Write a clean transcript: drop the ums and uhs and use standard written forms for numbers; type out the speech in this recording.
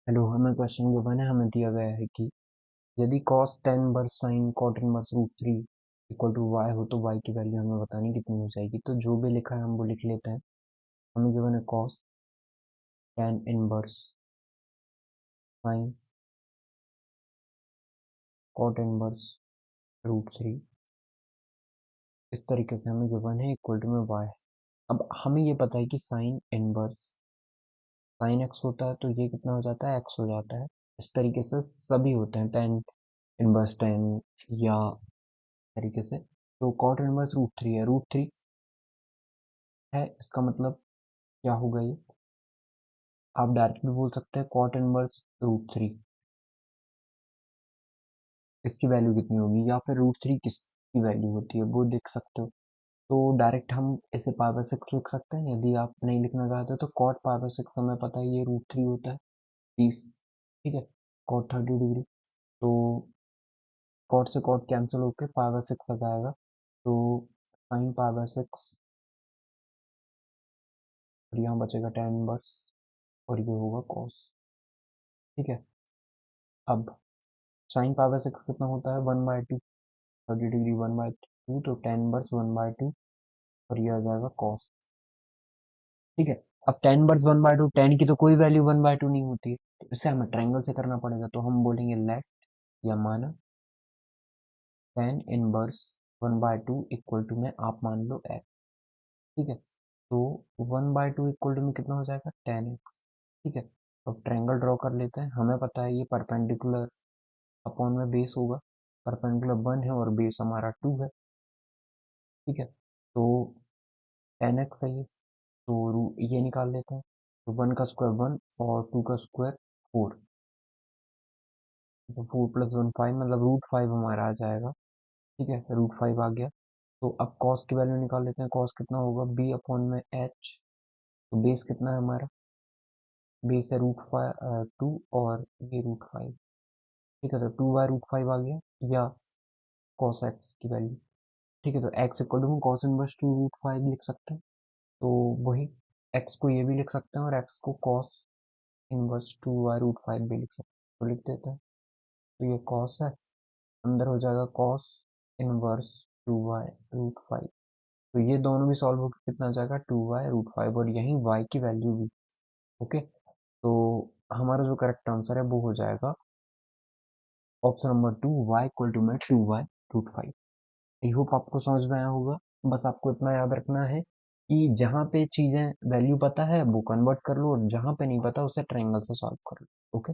Hello, हमें question given है। हमें दिया गया है कि यदि cos tan inverse sin cot inverse root three equal to y हो तो y की वैल्यू हमें बतानी कितनी हो जाएगी। तो जो भी लिखा है हम वो लिख लेते हैं। हमें गिवन है cos tan inverse sin cot inverse root three, इस तरीके से हमें गिवन है इक्वल टू में y। अब हमें ये पता है कि साइन इनवर्स sin x होता है तो ये कितना हो जाता है, x हो जाता है। इस तरीके से सभी होते हैं, tan इनवर्स tan या तरीके से। तो cot इनवर्स रूट थ्री है, रूट थ्री है, इसका मतलब क्या होगा ये, आप डायरेक्ट भी बोल सकते हैं cot इनवर्स रूट थ्री, इसकी वैल्यू कितनी होगी, या फिर रूट थ्री किसकी वैल्यू होती है वो देख सकते हो। तो डायरेक्ट हम इसे पाई बाय सिक्स लिख सकते हैं। यदि आप नहीं लिखना चाहते तो cot पाई बाय सिक्स हमें पता है ये रूट थ्री होता है 30, ठीक है, cot 30 डिग्री। तो cot से cot कैंसिल होकर पाई बाय सिक्स आ जाएगा, तो साइन पाई बाय सिक्स, और यहाँ बचेगा tan इनवर्स, और ये होगा cos, ठीक है। अब साइन पाई बाय सिक्स कितना होता है, 1/2, 30 डिग्री 1/2, तो tan इनवर्स 1/2, और ये आ जाएगा cos, ठीक है। अब tan इनवर्स 1/2, tan की तो कोई वैल्यू 1/2 नहीं होती है, तो इसे हमें ट्रायंगल से करना पड़ेगा। तो हम बोलेंगे लेट या माना tan इनवर्स 1/2 इक्वल टू में आप मान लो x, ठीक है। तो 1/2 इक्वल टू में कितना हो जाएगा, tan x, ठीक है। अब ट्रायंगल ड्रॉ कर लेते हैं। हमें पता है ये परपेंडिकुलर अपॉन में बेस होगा, परपेंडिकुलर 1 है और बेस हमारा 2 है, ठीक है। तो tan x है ये, तो ये निकाल लेते हैं। तो 1 का स्क्वायर 1 और 2 का स्क्वायर 4, तो 4 + 1 5, मतलब √5 हमारा आ जाएगा, ठीक है, √5 आ गया। तो अब कॉस की वैल्यू निकाल लेते हैं। कॉस कितना होगा, b अपॉन में h, तो बेस कितना है हमारा, बेस है √2 और ये √5, ठीक है। तो 2/√5 आ गया, या कॉस एक्स की वैल्यू, ठीक है। तो x equal to cos inverse 2√5 लिख सकते हैं। तो वही x को ये भी लिख सकते हैं और x को कॉस इनवर्स 2/√5 भी लिख सकते हैं, तो लिख देते हैं। तो ये कॉस है, अंदर हो जाएगा कॉस इनवर्स 2/√5, तो ये दोनों भी सॉल्व होकर कितना आ जाएगा, 2/√5, और यही y की वैल्यू भी, ओके। तो हमारा जो करेक्ट आंसर है वो हो जाएगा option number 2, y equal to में 2/√5। आई होप आपको समझ में आया होगा। बस आपको इतना याद रखना है कि जहाँ पे चीजें वैल्यू पता है वो कन्वर्ट कर लो, और जहाँ पे नहीं पता उसे ट्रायंगल से सॉल्व कर लो, ओके।